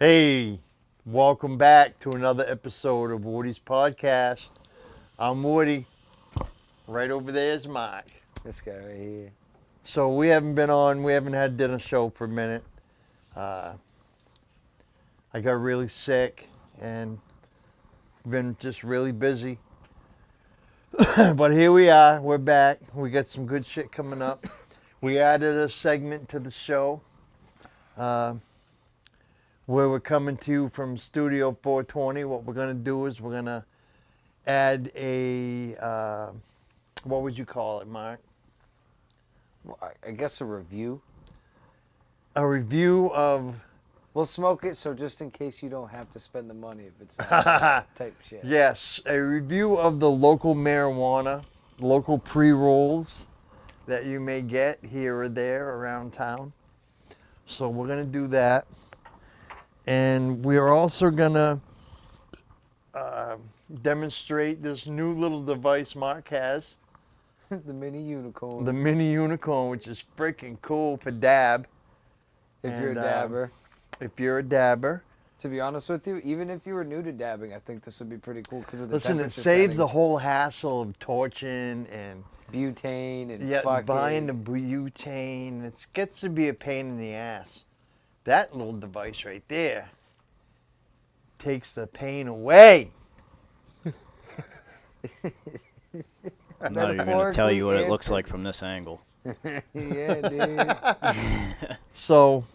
Hey, welcome back to another episode of Woody's Podcast. I'm Woody. Right over there is Mike. This guy right here. So we haven't had dinner show for a minute. I got really sick and been just really busy. But here we are, we're back. We got some good shit coming up. We added a segment to the show. Where we're coming to you from Studio 420. What we're going to do is we're going to add a, what would you call it, Mark? Well, I guess a review. A review of... We'll smoke it, so just in case you don't have to spend the money if it's not type shit. Yes, a review of the local marijuana, local pre-rolls that you may get here or there around town. So we're going to do that. And we are also going to demonstrate this new little device Mark has. The mini unicorn. The mini unicorn, which is freaking cool for dab. If you're a dabber. If you're a dabber. To be honest with you, even if you were new to dabbing, I think this would be pretty cool because of the Listen, it temperature saves the settings. whole hassle of torching and Butane and buying fucking... the butane. It gets to be a pain in the ass. That little device right there takes the pain away. I'm not even going to tell you what it looks like from this angle. Yeah, dude. So,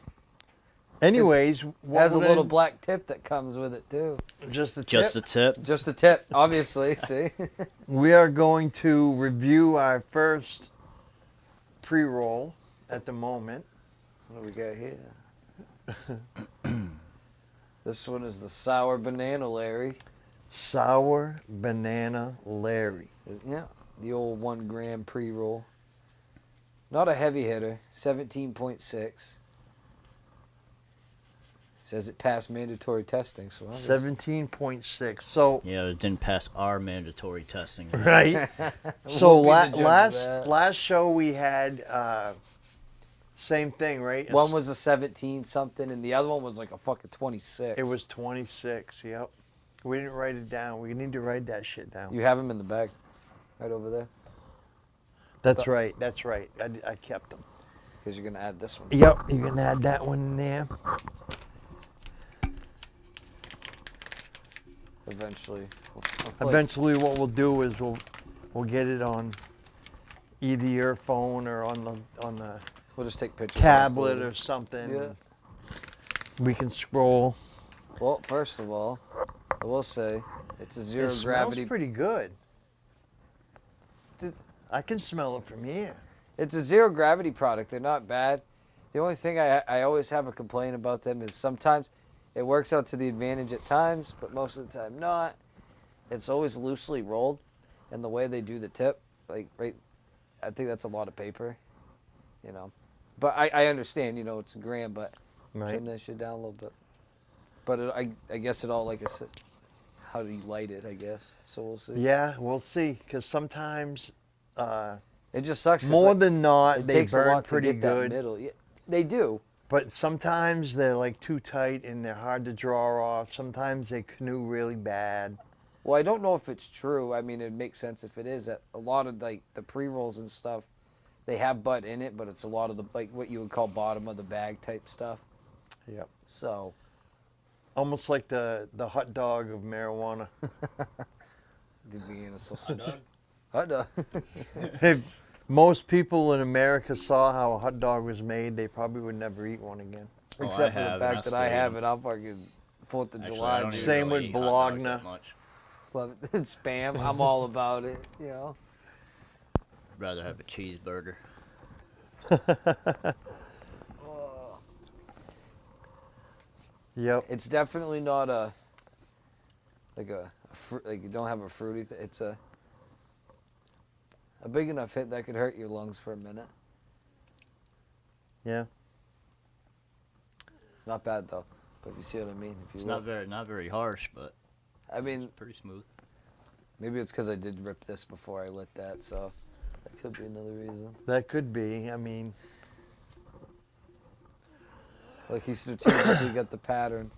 anyways, what Has a we're little gonna- black tip that comes with it, too. just a tip. Just a tip. Just a tip, obviously, see? We are going to review our first pre-roll at the moment. What do we got here? This one is the Sour Banana Larry. Sour Banana Larry. Yeah, the old 1 gram pre-roll. Not a heavy hitter, 17.6. Says it passed mandatory testing, so 17.6. So, Yeah, it didn't pass our mandatory testing. right. So We'll be the judge of that. last show we had same thing, right? One was a 17 something, and the other one was like a fucking 26. It was 26. Yep. We didn't write it down. We need to write that shit down. You have them in the bag, right over there, That's right. That's right. I kept them. because you're gonna add this one. Yep. You can add that one in there. Eventually. Eventually, what we'll do is we'll get it on either your phone or on the We'll just take pictures. tablet or something. Yeah. We can scroll. Well, first of all, I will say it's a zero It gravity. smells pretty good. Did- I can smell it from here. It's a zero gravity product. They're not bad. The only thing I always have a complaint about them is sometimes it works out to the advantage at times, but most of the time not. It's always loosely rolled, and the way they do the tip, like right, I think that's a lot of paper, you know. But I understand, you know, it's a gram, but Right. trim that shit down a little bit. But I guess it all like I said, how do you light it? I guess so. We'll see. Yeah, we'll see. Because sometimes, It just sucks. 'cause, more like, than not, it they takes a burn lot to pretty get that good. middle. Yeah, they do. But sometimes they're like too tight and they're hard to draw off. Sometimes they canoe really bad. Well, I don't know if it's true. I mean, it makes sense if it is. That a lot of like the pre-rolls and stuff, they have bud in it, but it's a lot of the like what you would call bottom of the bag type stuff. Yep. So Almost like the hot dog of marijuana. the Vienna sausage. Hot dog. If most people in America saw how a hot dog was made, they probably would never eat one again. Oh, Except for I the have, fact and that I I still have eat it, I'm fucking 4th of Actually, July. I don't dude. even Same really with eat hot dogs Bologna. that much. Love it. Spam. I'm all about it. You know. I'd rather have a cheeseburger. Yep. It's definitely not a like like you don't have a fruity. It's a big enough hit that could hurt your lungs for a minute. Yeah. It's not bad though. But if you see what I mean, if you It's look, not very harsh, but I mean, pretty smooth. maybe it's because I did rip this before I lit that, so that could be another reason. That could be. I mean, Like he strategically got the pattern.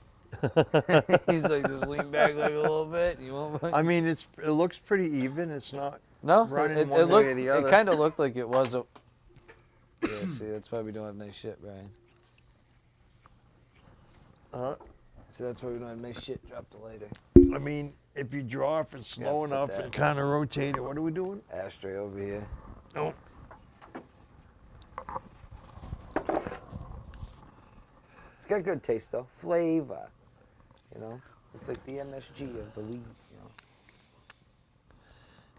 He's like, just lean back like a little bit. You won't. I mean, it looks pretty even. It's not. No, running it one way looked. or the It other. kind of looked like it was a. Yeah, see, that's why we don't have nice shit, Brian. See, that's why we don't have nice shit. Drop the lighter. I mean, if you draw for slow put enough that. and kind of rotate it, what are we doing? Ashtray over here. Oh. It's got good taste though, flavor. You know, it's like the MSG of the weed. You know.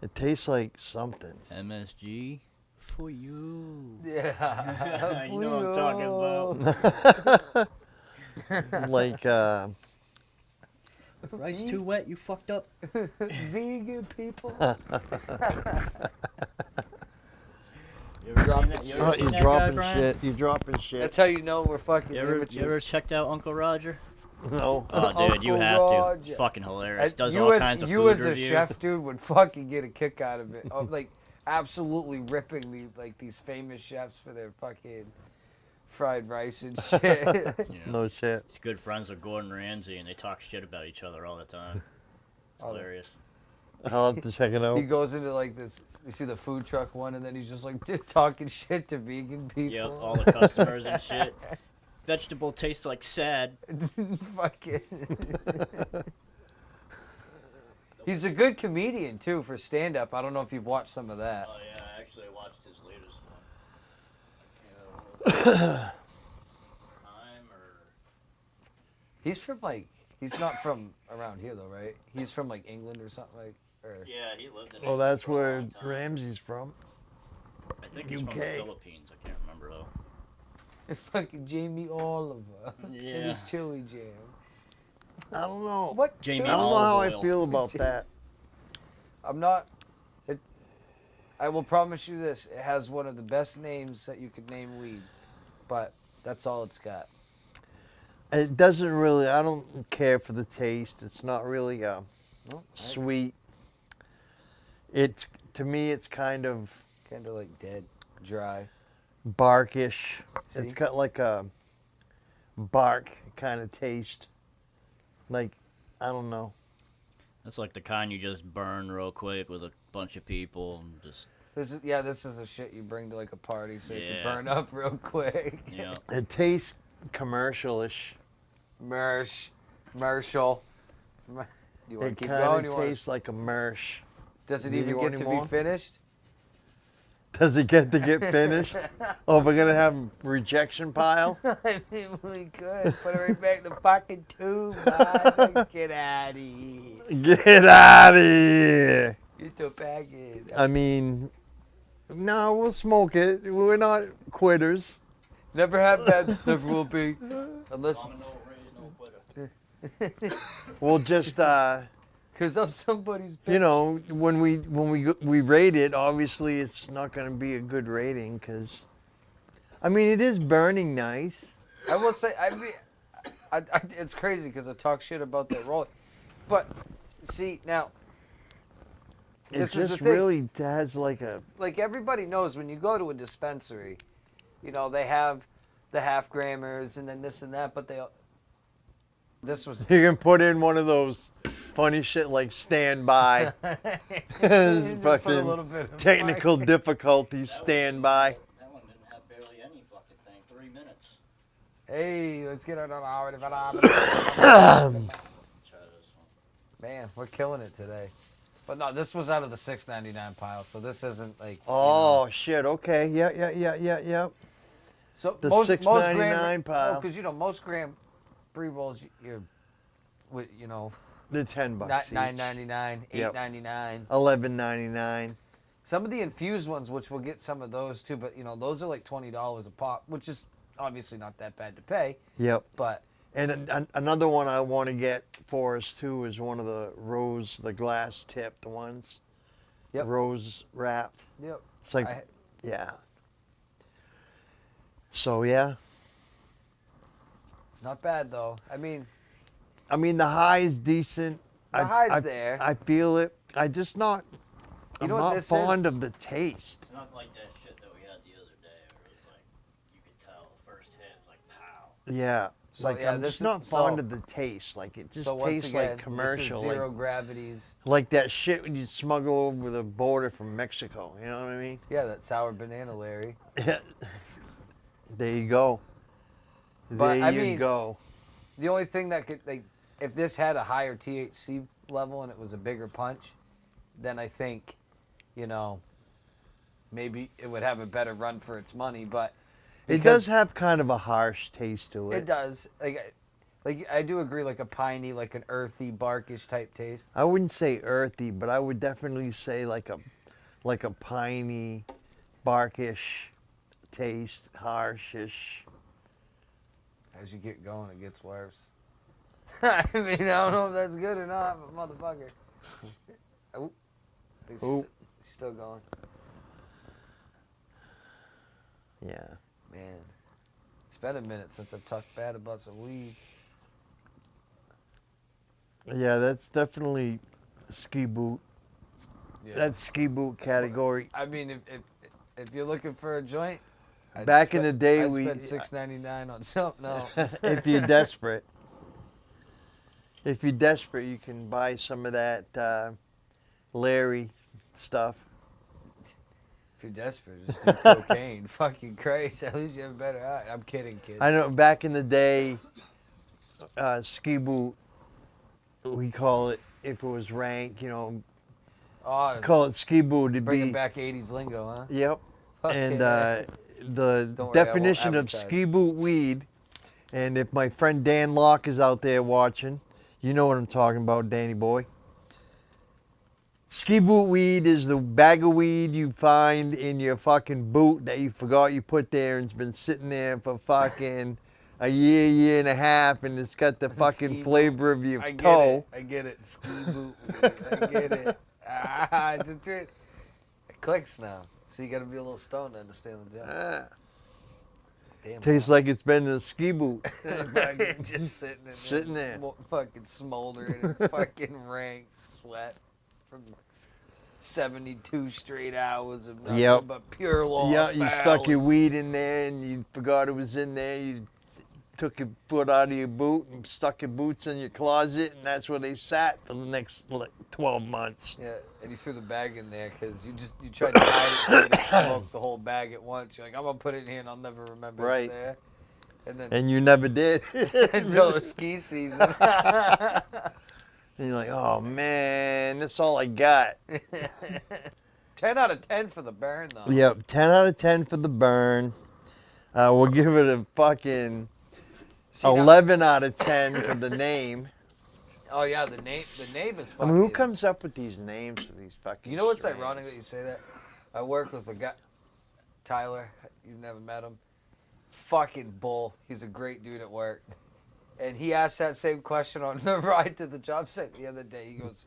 It tastes like something. MSG for you. Yeah. You know what I'm talking about. Like, Rice too wet, you fucked up. Vegan people. You ever Drop seen it. that? You oh, ever seen you're that guy, dropping Brian? shit. You're dropping shit. That's how you know we're fucking You ever amateurs. checked out Uncle Roger? No. Oh, dude, you Uncle have Roger. to. It's fucking hilarious. Does you all as, kinds of you food as a reviews. chef, dude, would fucking get a kick out of it. Of like absolutely ripping these famous chefs for their fucking fried rice and shit. Yeah. No shit. He's good friends with Gordon Ramsay, and they talk shit about each other all the time. It's Oh, hilarious. I'll have to check it out. He goes into like this. You see the food truck one, and then he's just like talking shit to vegan people. Yep, all the customers and shit. Vegetable tastes like sad. Fucking. He's a good comedian too for stand up. I don't know if you've watched some of that. Oh yeah, actually I watched his latest one. Time or He's from like he's not from around here though, right? He's from like England or something like. Or yeah, he lived in. Well, England that's for a where long time. Ramsey's from. I think he's from the UK. Philippines. I can't remember though. fucking Jamie Oliver. And Yeah. his chili jam. I don't know. What? Jamie I don't know how I Olive oil. feel about that. I'm not. I will promise you this: it has one of the best names that you could name weed, but that's all it's got. It doesn't really. I don't care for the taste. It's not really No, sweet. It's to me. It's kind of kind of like dead, dry. barkish. See? It's got like a bark kind of taste. Like I don't know. That's like the kind you just burn real quick with a bunch of people and just This is the shit you bring to like a party so you Yeah. can burn up real quick. you know. It tastes commercial-ish. Commercial. You want It to keep kind going? of You want? tastes like a mersh. Does it Do even you want get any to be more? finished? Does it get to get finished? Oh, we're gonna have rejection pile. I mean, we could put it right back in the fucking tube, man. Get out of here. Get out of here. Get the package. I mean, no, we'll smoke it. We're not quitters. Never have that. Never will be. Unless, We'll just, because I'm somebody's bitch. you know, when we rate it, obviously it's not gonna be a good rating because, I mean, it is burning nice. I will say, it's crazy because I talk shit about that roll. But, see, now, It this is the just thing. really has like a. Like, everybody knows when you go to a dispensary, you know, they have the half grammars and then this and that, but this was. You can put in one of those funny shit like standby. It's Just put a fucking little bit of technical difficulties standby. That one didn't have barely any fucking thing. 3 minutes. Hey, let's get it on our. Try this one. Man, we're killing it today. But no, this was out of the $6.99 pile, so this isn't like. Oh shit! Okay, yeah. So the most $6.99 gram, pile. because you know most gram pre-rolls you're, with you know, The $10 each. $9.99, Yep. $8.99. $11.99. Some of the infused ones, which we'll get some of those too, but you know those are like $20 a pop, which is obviously not that bad to pay. Yep. But And another one I want to get for us too is one of the glass tipped ones. Yep. Rose wrapped. yep, It's like, I- yeah. So yeah. not bad though. I mean, The high is decent. The high's there. I feel it. I'm You know what not this is? fond of the taste. It's not like that shit that we had the other day where it was like, you could tell first hit, like, pow. Yeah. So, Like yeah, I'm this just is- not so- fond of the taste. Like it just So once tastes again, like commercial. this is Zero Gravity's. Like that shit when you smuggle over the border from Mexico. You know what I mean? Yeah, that sour banana, Larry. There you go. But, There I you mean- go. The only thing that could, like, if this had a higher THC level and it was a bigger punch, then I think, you know, maybe it would have a better run for its money. But It does have kind of a harsh taste to it. It does. Like I do agree, like a piney, like an earthy, barkish type taste. I wouldn't say earthy, but I would definitely say like a piney, barkish taste, harshish. As you get going, it gets worse. I mean, I don't know if that's good or not, but motherfucker. Oh, Oh. Still going. Yeah. Man, it's been a minute since I've talked bad about some weed. Yeah, that's definitely ski boot. Yeah. That's ski boot category. I mean, if you're looking for a joint, Back in the day, I'd we spend $6.99 on something else. if you're desperate. If you're desperate, you can buy some of that Larry stuff. If you're desperate, just do cocaine. Fucking Christ, at least you have a better eye. I'm kidding, kids. I know back in the day, ski boot, we call it, if it was rank, you know, Oh, call it ski boot. It'd bringing be, back 80s lingo, huh? Yep. And Okay. the Don't worry, I won't definition of advertise. ski boot weed, and if my friend Dan Locke is out there watching, you know what I'm talking about, Danny boy. Ski boot weed is the bag of weed you find in your fucking boot that you forgot you put there and it's been sitting there for fucking a year and a half, and it's got the Ski fucking boot. flavor of your I get toe. it. I get it. Ski boot. Weed. I get it. It clicks now. So you got to be a little stoned to understand the joke. Ah, Damn. tastes like it's been in a ski boot. Just sitting in there. Sitting there. Fucking smoldering and fucking rank sweat from 72 straight hours of nothing Yep. but pure lost Yeah, you stuck value. your weed in there and you forgot it was in there. You took your foot out of your boot and stuck your boots in your closet, and that's where they sat for the next 12 months. Yeah, and you threw the bag in there because you tried to hide it so you didn't smoke the whole bag at once. You're like, I'm gonna put it in here and I'll never remember Right. it's there. And then And you never did. until the ski season. And you're like, oh man, that's all I got. 10 out of 10 for the burn though. Yep, 10 out of 10 for the burn. We'll give it a fucking See, now- 11 out of 10 for the name. Oh yeah, the name is I fucking. mean, who comes up with these names for these fucking You know what's strains? ironic that you say that? I work with a guy, Tyler. You've never met him. Fucking bull. He's a great dude at work. And he asked that same question on the ride to the job site the other day. He goes,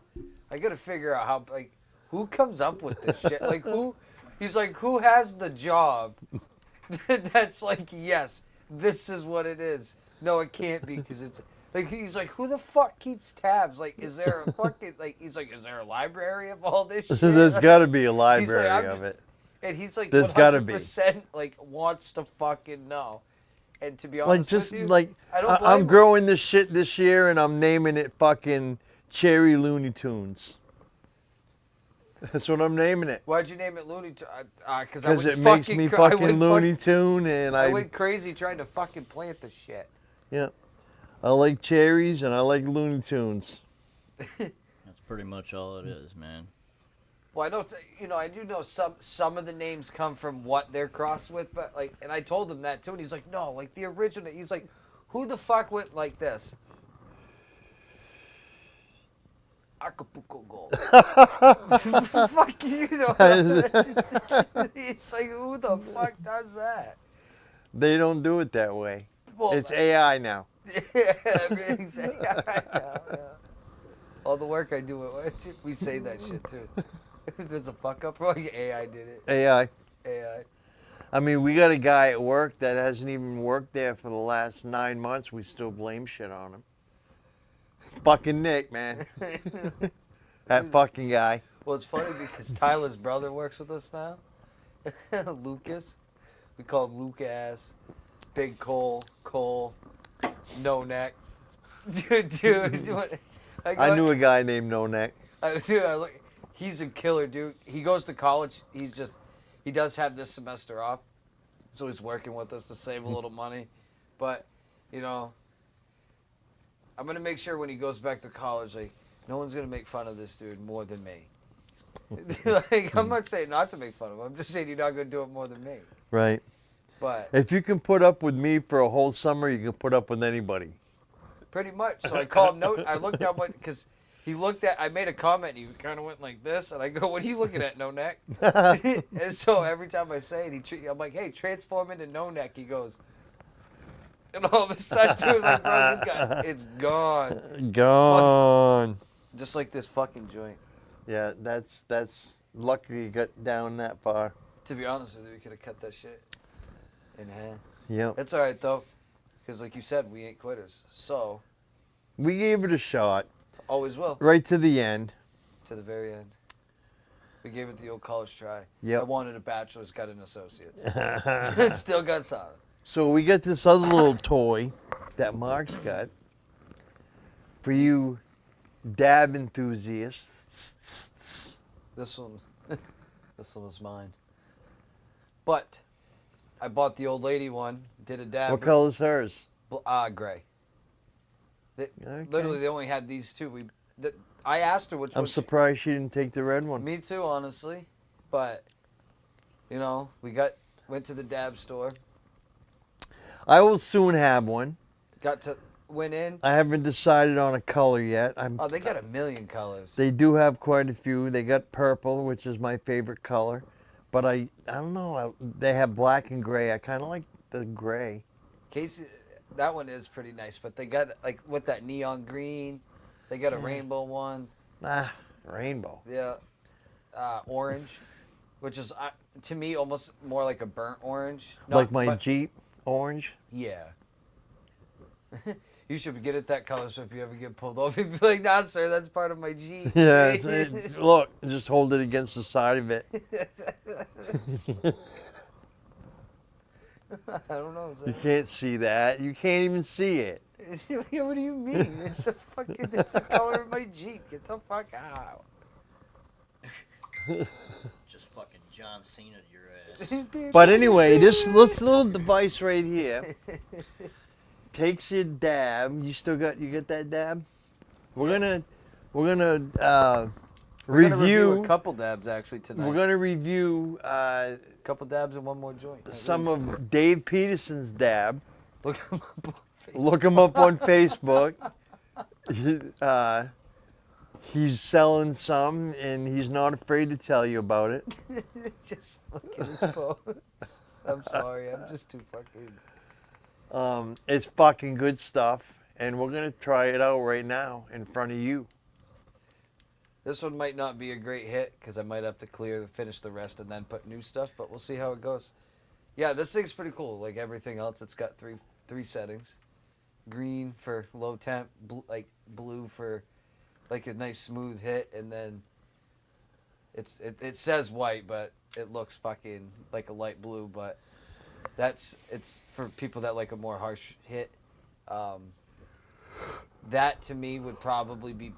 I got to figure out how, like, who comes up with this shit? Like, who? He's like, who has the job that's like, yes, this is what it is. No, it can't be because it's. Like, he's like, who the fuck keeps tabs? Like, is there a fucking, like, he's like, is there a library of all this shit? There's Like, got to be a library I'm- of it. and he's like, There's gotta be. 100% like wants to fucking know. And to be Like honest just with you, like I don't blame I'm him. growing this shit this year and I'm naming it fucking Cherry Looney Tunes. That's what I'm naming it. Why'd you name it Looney Tunes? Because Because it makes me fucking Looney Tune, and I I went crazy trying to fucking plant the shit. yeah, I like cherries and I like Looney Tunes. That's pretty much all it is, man. Well, I know, I do know some of the names come from what they're crossed with, but like, and I told him that too, and he's like, no, like the original. He's like, who the fuck went like this? Acapulco Gold. Fuck you know. It's like, who the fuck does that? They don't do it that way. Well, It's AI now. yeah, everything's AI now, yeah. All the work I do, we say that shit too. If there's a fuck up, like AI did it. AI. AI. I mean, we got a guy at work that hasn't even worked there for the last 9 months. We still blame shit on him. Fucking Nick, man. That fucking guy. Well, it's funny because Tyler's brother works with us now. Lucas. We call him Lucas. Big Cole. No Neck. Dude, what? I knew a guy named No Neck. He's a killer, dude. He goes to college. He does have this semester off, so he's working with us to save a little money. But, you know, I'm gonna make sure when he goes back to college, like, no one's gonna make fun of this dude more than me. Like, I'm not saying not to make fun of him. I'm just saying you're not gonna do it more than me. Right. But if you can put up with me for a whole summer, you can put up with anybody. Pretty much. So I called him. I looked at what because he looked at. I made a comment. And he kind of went like this, and I go, "What are you looking at, No Neck?" And so every time I say it, I'm like, "Hey, transform into No Neck." He goes, and all of a sudden, dude, like, bro, this guy, it's gone. Gone. Just like this fucking joint. Yeah, that's lucky you got down that far. To be honest with you, we could have cut that shit in half. Yep. It's all right though, because like you said, we ain't quitters. So We gave it a shot. always will. Right to the end. To the very end. We gave it the old college try. Yep. I wanted a bachelor's, got an associate's. Still got solid. So we got this other little toy that Mark's got for you dab enthusiasts. This one is mine. But I bought the old lady one, did a dab. What color's hers? Gray. Okay. Literally, they only had these two. I asked her which one. I'm surprised she didn't take the red one. Me too, honestly. But, you know, went to the dab store. I will soon have one. Went in. I haven't decided on a color yet. They got a million colors. They do have quite a few. They got purple, which is my favorite color. But I don't know. They have black and gray. I kind of like the gray. Casey, that one is pretty nice. But they got, like, with that neon green. They got a rainbow one. Rainbow. Yeah. Orange, which is, to me, almost more like a burnt orange. Like my Jeep orange? Yeah. You should get it that color so if you ever get pulled over, you'd be like, nah, sir, that's part of my Jeep. Yeah. Look, just hold it against the side of it. I don't know. You can't see that. You can't even see it. What do you mean? It's the color of my Jeep. Get the fuck out. Just fucking John Cena your ass. But anyway, this little device right here takes your dab. You get that dab? We're gonna review a couple dabs actually tonight. We're gonna review a couple dabs and one more joint. Some of Dave Peterson's dab. Look him up on Facebook. Look him up on Facebook. He's selling some, and he's not afraid to tell you about it. Just fucking his posts. I'm sorry. I'm just too fucking... It's fucking good stuff, and we're going to try it out right now in front of you. This one might not be a great hit, because I might have to finish the rest and then put new stuff, but we'll see how it goes. Yeah, this thing's pretty cool. Like everything else, it's got three settings. Green for low temp, blue for... like a nice smooth hit, and then it says white, but it looks fucking like a light blue. But it's for people that like a more harsh hit. That to me would probably be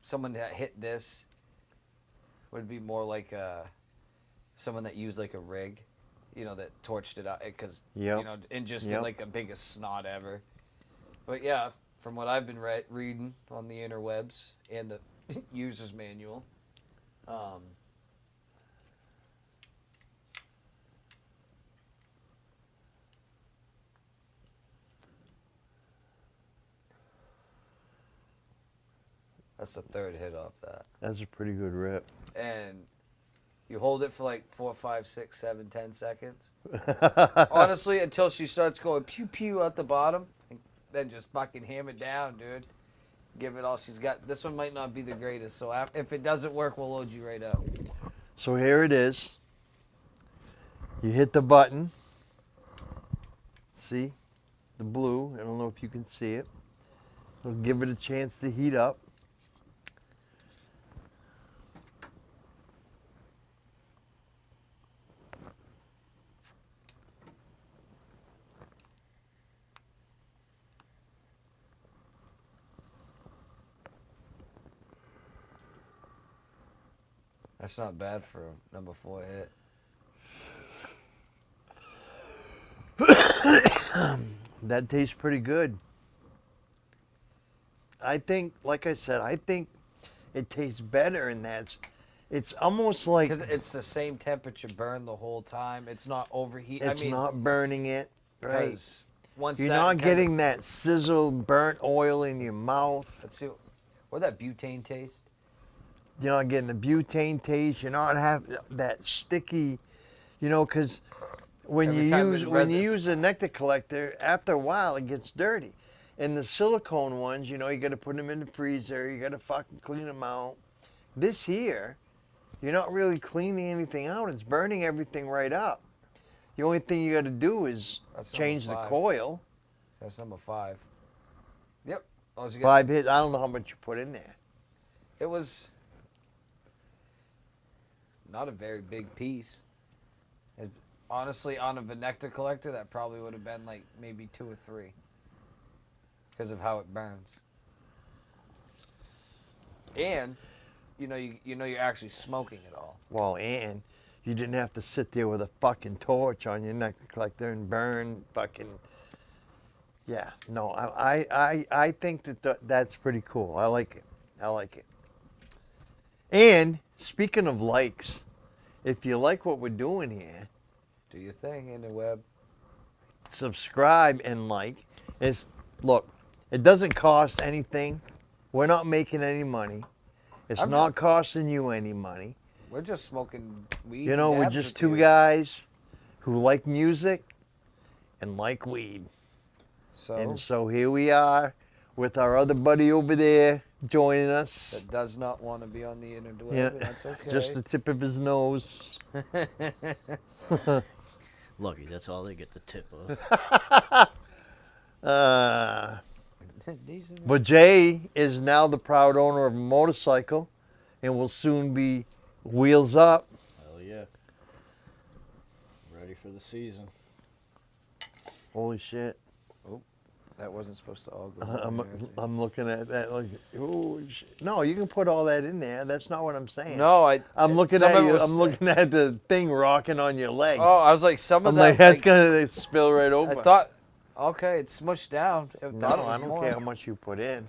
someone that hit this would be more like someone that used like a rig, that torched it out because and just did like the biggest snot ever. But yeah. From what I've been reading on the interwebs and the user's manual, that's the third hit off that. That's a pretty good rip. And you hold it for like 4, 5, 6, 7, 10 seconds. Honestly, until she starts going pew pew at the bottom. Then just fucking ham it down, dude. Give it all she's got. This one might not be the greatest, so if it doesn't work, we'll load you right up. So here it is. You hit the button. See? The blue. I don't know if you can see it. We'll give it a chance to heat up. That's not bad for a number 4 hit. That tastes pretty good. I think, like I said, I think it tastes better in that. It's almost like Because it's the same temperature burn the whole time. It's not overheat. it's I mean, not burning it. Right. because once You're that not kinda- getting that sizzle, burnt oil in your mouth. Let's see. What that butane taste? You're not getting the butane taste. You're not having that sticky, because when Every you time use it when you resin- use a nectar collector, after a while it gets dirty. And the silicone ones, you got to put them in the freezer. You got to fucking clean them out. This here, you're not really cleaning anything out. It's burning everything right up. The only thing you got to do is That's change the number 5. coil. That's number 5. Yep. Oh, you get- 5 hits. I don't know how much you put in there. It was not a very big piece. Honestly, on a Venecta collector, that probably would have been like maybe 2 or 3 because of how it burns. And you're actually smoking it all. Well, and you didn't have to sit there with a fucking torch on your nectar collector and burn fucking. Yeah, no, I think that's pretty cool. I like it. I like it. And speaking of likes, if you like what we're doing here, Do your thing in the web. subscribe and like. Look, it doesn't cost anything. We're not making any money. It's I'm not not- costing you any money. We're just smoking weed. You and know, we're dabs just with two you. guys who like music and like weed. So And so here we are with our other buddy over there joining us. that does not want to be on the interweb. Yeah, And that's okay. just the tip of his nose. Lucky, that's all they get the tip of. Decent. But Jay is now the proud owner of a motorcycle and will soon be wheels up. Hell yeah. Ready for the season. Holy shit. That wasn't supposed to all go. I'm, on there. I'm looking at that like, oh shit. No, you can put all that in there. That's not what I'm saying. No, I'm looking some at of it you. was I'm looking at the thing rocking on your leg. Oh, I was like, some of I'm that. like, that's gonna spill right over. I thought, okay, it's smushed down. I No, thought it was I don't more. care how much you put in.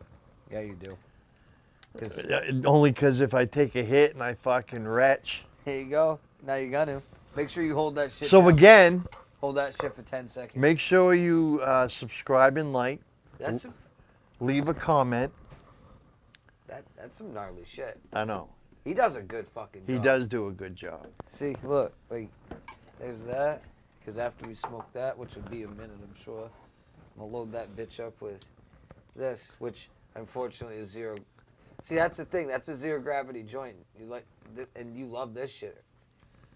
Yeah, you do. 'Cause- Only because if I take a hit and I fucking retch. here you go. Now you got to. Make sure you hold that shit So down. again, Hold that shit for 10 seconds. make sure you subscribe and like. That's Leave a comment. that's some gnarly shit. I know. He does a good fucking job. He does do a good job. See, look, like, there's that. Because after we smoke that, which would be a minute, I'm sure, I'm gonna load that bitch up with this, which unfortunately is 0. See, that's the thing. That's a 0 gravity joint. You like, and you love this shit,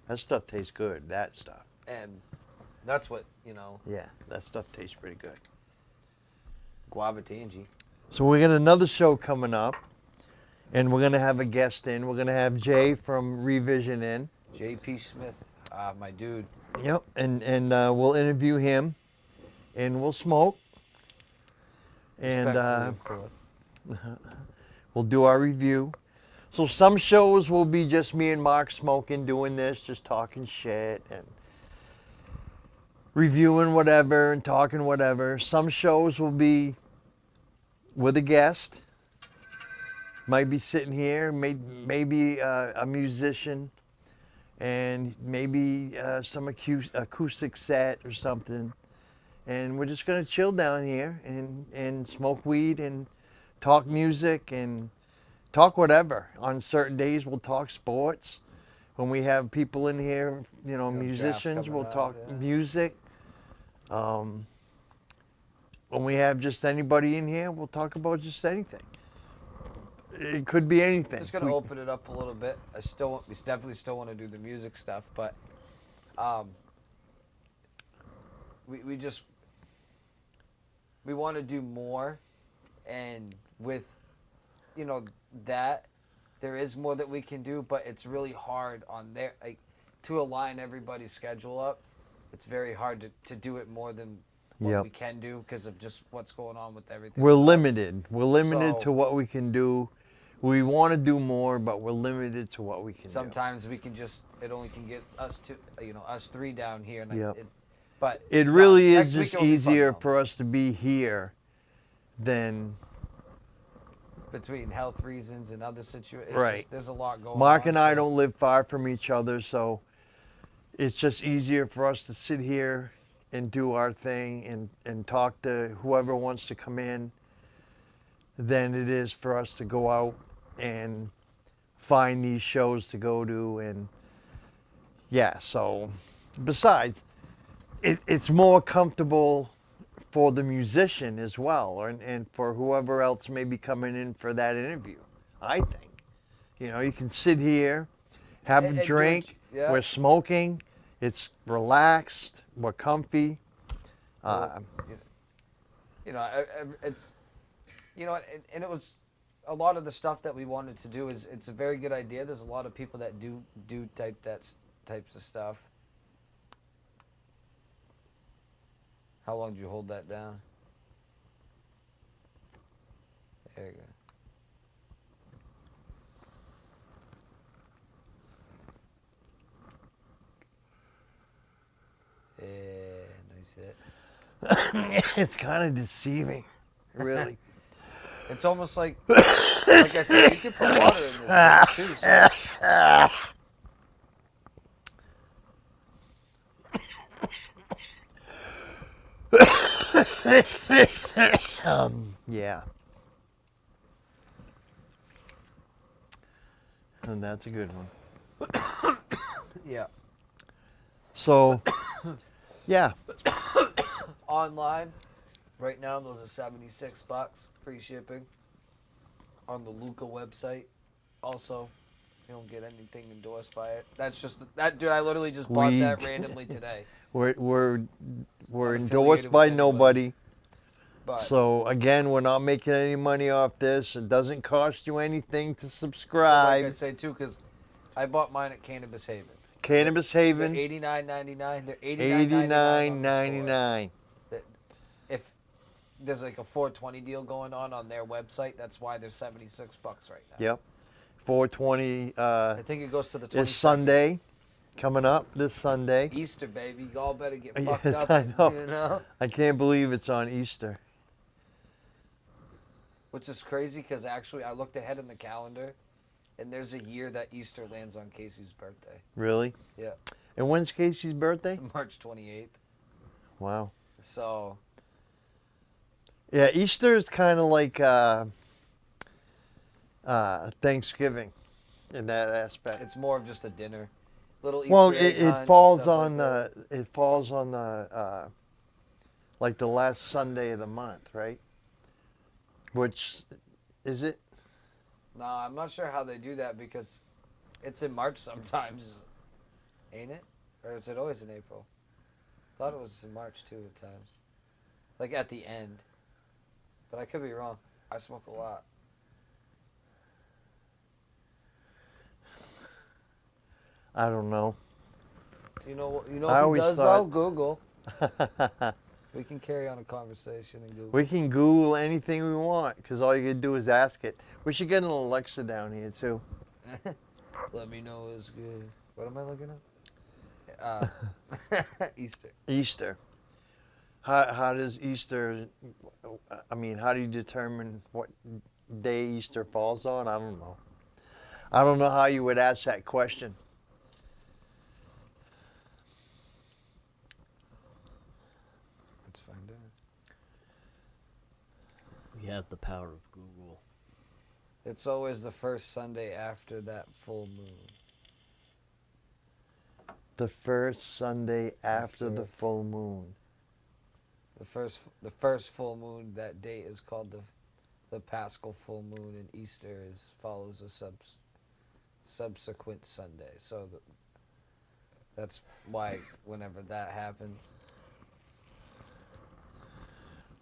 That stuff tastes good. That stuff. and that's what Yeah, that stuff tastes pretty good. guava tangy. So we got another show coming up, and we're gonna have a guest in. We're gonna have Jay from Revision in. J.P. Smith, my dude. Yep, and we'll interview him, and we'll smoke, and Respectfully, of course. we'll do our review. So some shows will be just me and Mark smoking, doing this, just talking shit and reviewing whatever and talking whatever. Some shows will be with a guest. Might be sitting here, maybe a musician, and maybe some acoustic set or something. And we're just gonna chill down here and smoke weed and talk music and talk whatever. On certain days, we'll talk sports. When we have people in here, drafts musicians, coming we'll up, talk yeah. music. When we have just anybody in here, we'll talk about just anything. It could be anything. Just gonna open it up a little bit. We definitely still want to do the music stuff, but we want to do more, and with that, there is more that we can do, but it's really hard on there to align everybody's schedule up. It's very hard to do it more than what Yep. we can do because of just what's going on with everything. We're with us. limited. We're limited So- to what we can do we want to do more, but we're limited to what we can Sometimes we can just, it only can get us two, us three down here. And Yep. but do. It really no, is next week just it'll be fun, easier though. for us to be here than Between health reasons and other situations. Right. There's a lot going on. Mark and I so- don't live far from each other, so it's just easier for us to sit here and do our thing and talk to whoever wants to come in than it is for us to go out and find these shows to go to. And yeah, so besides, it's more comfortable for the musician as well, and for whoever else may be coming in for that interview, I think. You can sit here, have And a do drink, it- yeah. we're smoking, it's relaxed, we're comfy. It's, and it was a lot of the stuff that we wanted to do is, it's a very good idea. There's a lot of people that do types of stuff. How long did you hold that down? There you go. Yeah, nice hit. It's kind of deceiving, really. It's almost like I said, you can put water in this bitch too. So Yeah. And that's a good one. yeah, So, yeah. online right now those are $76, free shipping. On the Luca website, also, you don't get anything endorsed by it. That's just that dude. I literally just bought We- that randomly today. We're Not endorsed affiliated by with anybody. nobody. But So again, we're not making any money off this. It doesn't cost you anything to like I subscribe. say too, because I bought mine at Cannabis Haven. Cannabis They're Haven, $89.99. They're $89.99. If there's like a 420 deal going on their website, that's why they're $76 right now. Yep. 420 I think it goes to the 22nd. is Sunday, coming up this Sunday. Easter, baby. Y'all better get Yes, fucked up. I know. You know? I can't believe it's on Easter. Which is crazy because actually I looked ahead in the calendar and there's a year that Easter lands on Casey's birthday. Really? Yeah. And when's Casey's birthday? March 28th. Wow. So, Yeah, Easter is kind of like Thanksgiving in that aspect. it's more of just a dinner. Little Easter Well, egg it hunt, falls stuff on like that. it falls on the like the last Sunday of the month, right? Which is it? No, I'm not sure how they do that because it's in March sometimes. Ain't it? Or is it always in April? Thought it was in March too at times. Like at the end. But I could be wrong. I smoke a lot. I don't know. You know I who always does thought- though? Google. We can carry on a conversation and Google. We can Google anything we want because all you can do is ask it. We should get an Alexa down here too. Let me know it's good. What am I looking at? Easter. Easter. How does Easter? I mean, how do you determine what day Easter falls on? I don't know. I don't know how you would ask that question. Let's find out. We have the power of Google. It's always the first Sunday after that full moon. The first Sunday after the After. full moon. The first full moon that date is called the Paschal full moon, and Easter follows a subsequent Sunday. So that's why whenever that happens,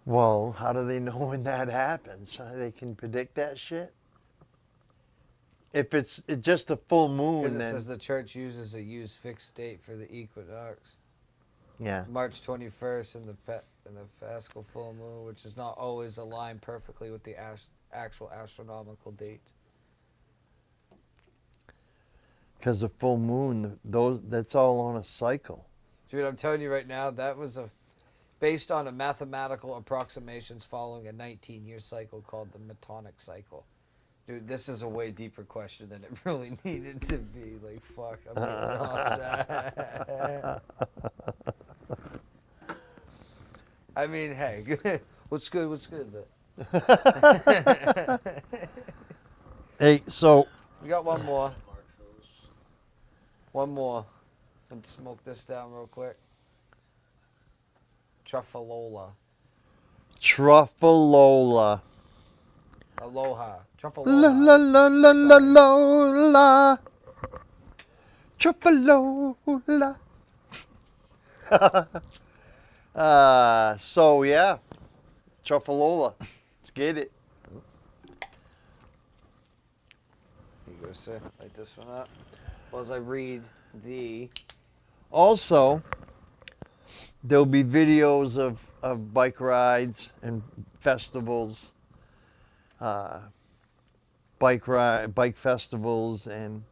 Well, how do they know when that happens? They can predict that shit? If it's just a full moon, because it then says the church uses a used fixed date for the equinox, yeah. March 21st, and the Paschal full moon, which is not always aligned perfectly with the actual astronomical dates. Because the full moon, that's all on a cycle. Dude, I'm telling you right now, that was based on a mathematical approximations following a 19-year cycle called the Metonic cycle. Dude, this is a way deeper question than it really needed to be. Like, fuck, I'm getting off that. I mean, hey, what's good? What's good? But Hey, so we got one more. One more. Let's smoke this down real quick. Truffalola. Truffalola. Aloha. La Truffalola. la la la la Lola. Truffalola. So yeah, Truffalola. Let's get it. Here you go, sir. Light this one up. While I read the... Also, there'll be videos of bike rides and festivals, bike festivals, and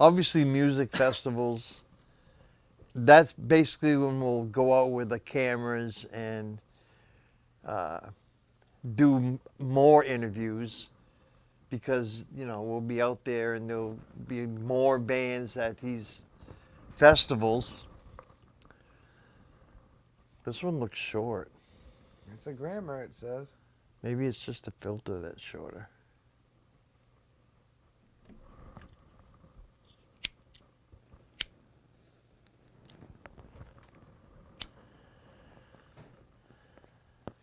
obviously music festivals. That's basically when we'll go out with the cameras and do more interviews, because we'll be out there and there'll be more bands at these festivals. This one looks short. It's a grammar, it says. Maybe it's just a filter that's shorter.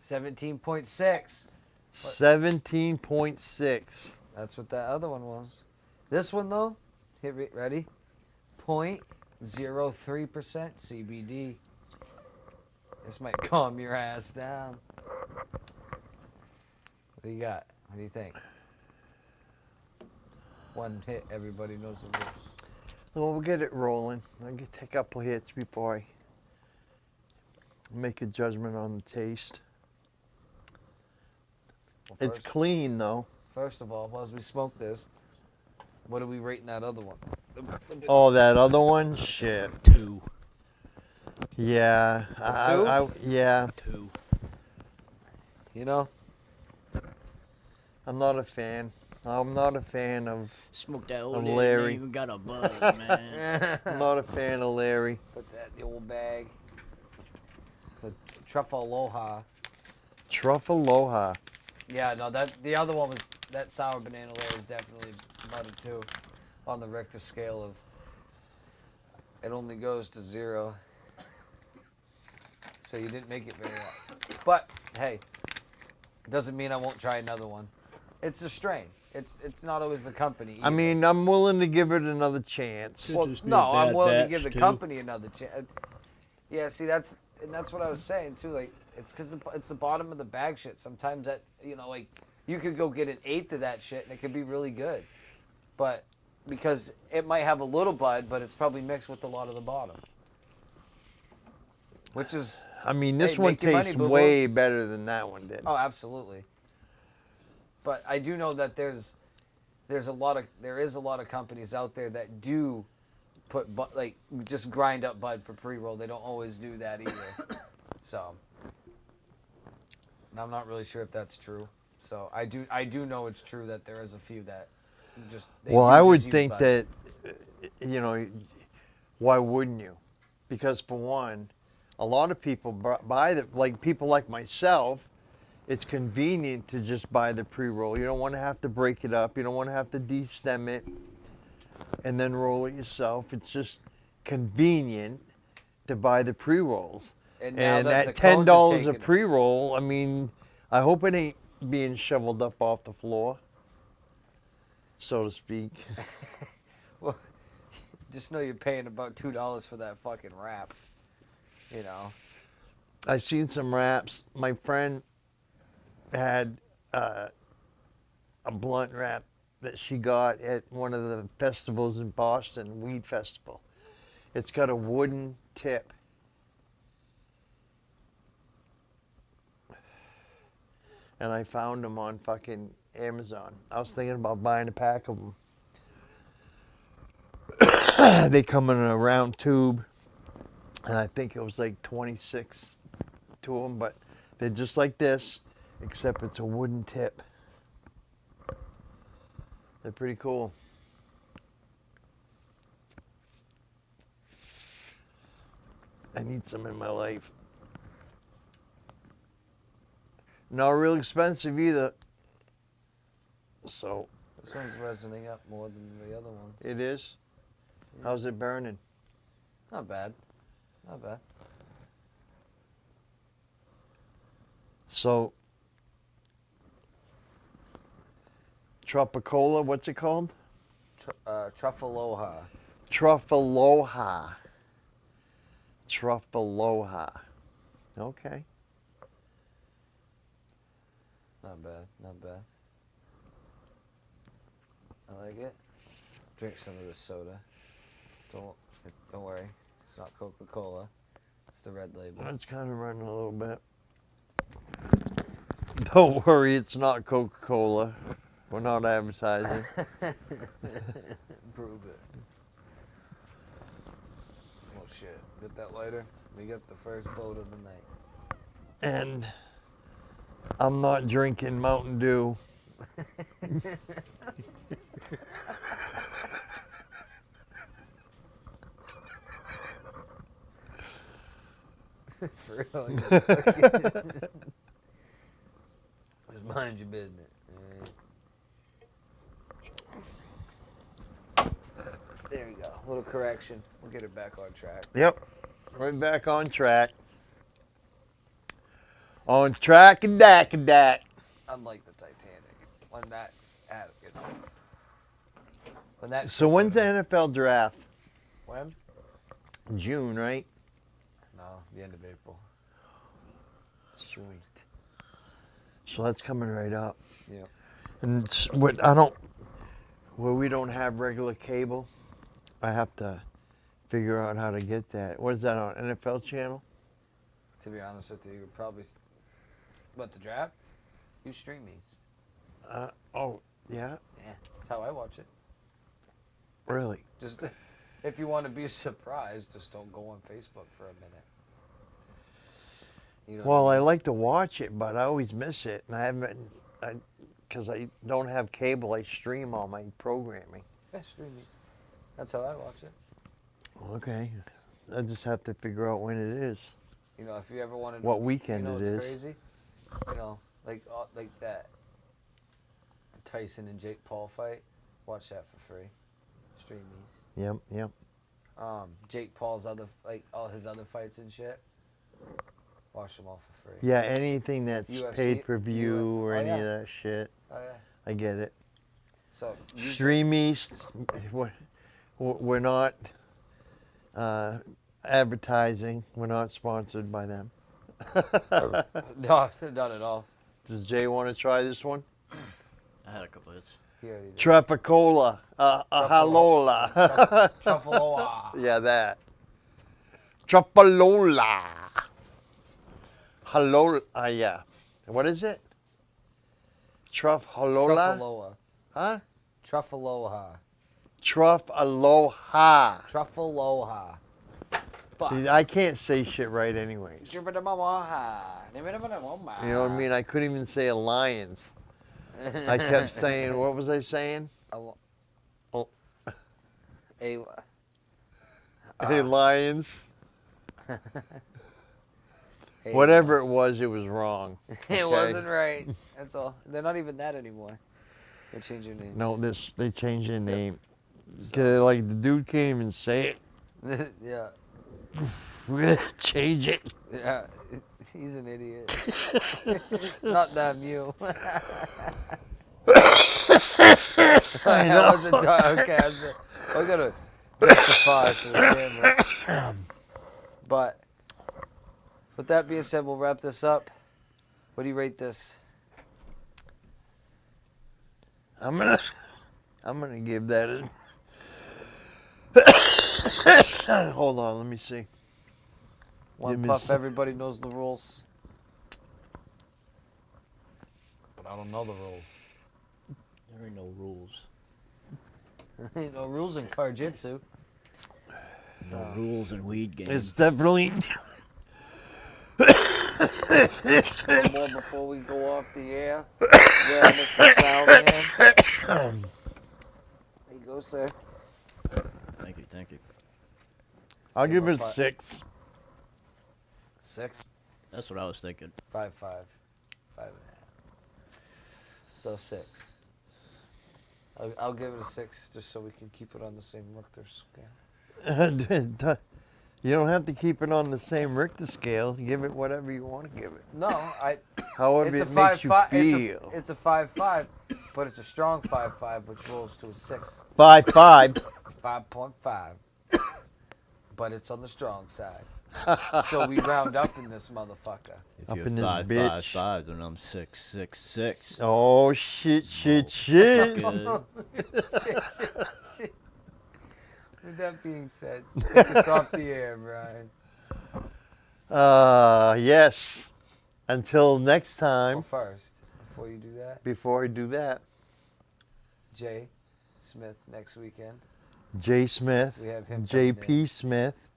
$17.6. 17.6. That's what that other one was. This one, though, ready? 0.03% CBD. This might calm your ass down. What do you got? What do you think? One hit, everybody knows the rules. Well, we'll get it rolling. I'll take a couple hits before I make a judgment on the taste. Well, It's clean, though. First of all, as we smoke this, what are we rating that other one? Oh, that other one? Shit. 2. Yeah. Yeah. 2. You know? I'm not a fan. I'm not a fan of Smoke that old Of Larry. Larry. Even got a buzz, man. I'm not a fan of Larry. Put that in the old bag. The Truffaloha. Truffaloha. Yeah, no, the other one was, that sour banana layer is definitely about a 2 on the Richter scale of, it only goes to 0. So you didn't make it very well. But, hey, doesn't mean I won't try another one. It's a strain. It's not always the company either. I mean, I'm willing to give it another chance. Well, just be no, a I'm bad willing to batch, give the too. company another chance. Yeah, see, that's what I was saying too. Like, it's because it's the bottom of the bag shit. Sometimes that, like, you could go get an 1/8 of that shit and it could be really good, but because it might have a little bud, but it's probably mixed with a lot of the bottom, which is. I mean, this Hey, one make your money, tastes boo-boo. way better than that one did. Oh, absolutely. But I do know that there is a lot of companies out there that do put just grind up bud for pre-roll. They don't always do that either. So, and I'm not really sure if that's true. So I do know it's true that there is a few that just. Well, I would think that, why wouldn't you? Because for one, a lot of people buy people like myself, it's convenient to just buy the pre-roll. You don't want to have to break it up. You don't want to have to de-stem it and then roll it yourself. It's just convenient to buy the pre-rolls. And now that the $10 cones are a taken- pre-roll, I mean, I hope it ain't being shoveled up off the floor, so to speak. Well, just know you're paying about $2 for that fucking wrap. I seen some wraps. My friend had a blunt wrap that she got at one of the festivals in Boston, Weed Festival. It's got a wooden tip. And I found them on fucking Amazon. I was thinking about buying a pack of them. They come in a round tube, and I think it was like 26 to them, but they're just like this, except it's a wooden tip. They're pretty cool. I need some in my life. Not real expensive either. So This one's resonating up more than the other ones. it is. How's it burning? Not bad. Not bad. So Tropicola, what's it called? Truffaloha. Truffaloha. Truffaloha. Okay. Not bad. Not bad. I like it. Drink some of this soda. Don't worry. It's not Coca-Cola. It's the red label. It's kind of running a little bit. Don't worry, it's not Coca-Cola. We're not advertising. Prove it. Oh shit. Get that lighter. We get the first boat of the night. And I'm not drinking Mountain Dew. For real. Just mind your business. There you go. A little correction. We'll get it back on track. Yep. Right back on track. On track and dack and dack. Unlike the Titanic. When that So when's the NFL draft? When? June, right? No, the end of April. Sweet. So that's coming right up. Yeah. And where we don't have regular cable, I have to figure out how to get that. What is that on NFL channel? To be honest with you, you're probably. What, the draft? You stream these. Oh, yeah? Yeah. That's how I watch it. Really? Just if you want to be surprised, just don't go on Facebook for a minute. You know Well, what I like to watch it, but I always miss it. And I haven't, because I don't have cable, I stream all my programming. Yeah, stream these. That's how I watch it. Okay. I just have to figure out when it is. You know, if you ever wanted to, What weekend you know it what's is. crazy? You know, like that Tyson and Jake Paul fight. Watch that for free. Stream these. Yep. Jake Paul's all his other fights and shit. Watch them all for free. Yeah, anything that's UFC paid per view or oh, any yeah. of that shit. Oh yeah. I get it. So Stream East, we're not advertising. We're not sponsored by them. No, not at all. Does Jay want to try this one? I had a couple hits. He already did. Tropicola, halola. Truffaloa. Yeah, that. Truffalola. Halola, yeah. What is it? Truffalola? Truffaloa. Huh? Truffaloha. Truffaloha. Truffaloha. Fuck. I can't say shit right anyways. You know what I mean? I couldn't even say alliance. I kept saying, what was I saying? Hey, lions. Whatever it was wrong. It okay? wasn't right. That's all. They're not even that anymore. They changed their name. No, they changed their name. Cause like the dude can't even say it. Yeah. We're gonna change it. Yeah. He's an idiot. Not damn you. I know. wasn't okay. I gotta justify for the camera. But with that being said, we'll wrap this up. What do you rate this? I'm gonna give that a hold on, let me see. One Give me puff, some- everybody knows the rules. But I don't know the rules. There ain't no rules. Ain't no rules in Karjitsu. No rules in weed games. It's definitely. One more before we go off the air. Yeah, Mr. Soundman. There you go, sir. Thank you, thank you. I'll give it a Five. 6. 6, That's what I was thinking. 5, 5, 5.5. So 6. I'll give it a 6 just so we can keep it on the same Richter scale. You don't have to keep it on the same Richter scale. Give it whatever you want to give it. No, However it's a it 5, makes you 5. feel. It's a 5, 5, but it's a strong 5, 5, which rolls to a 6, 5-5. 5.5. But it's on the strong side. So we round up in this motherfucker. If Up you're in this 5, bitch. 5, 5, then I'm 6, 6, 6. Oh, shit. Good. Shit. With that being said, take us off the air, Brian. Yes. Until next Well, time. first, before you do that, Before I do that, Jay Smith next weekend. Jay Smith, We have him coming in. JP Smith.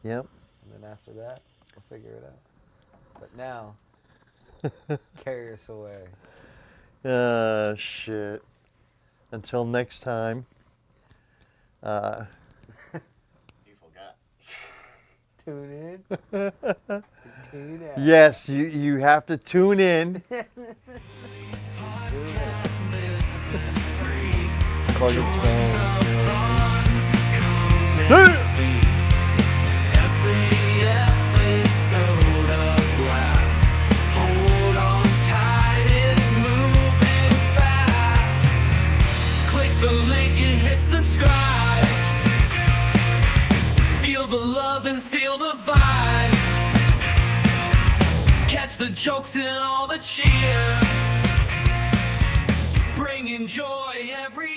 Yep. And then after that, we'll figure it out. But now, carry us away. Shit. Until next time. You forgot. Tune in. Tune out. Yes, you have to tune in. Tune in. Plug it strong. The jokes and all the cheer, bringing joy every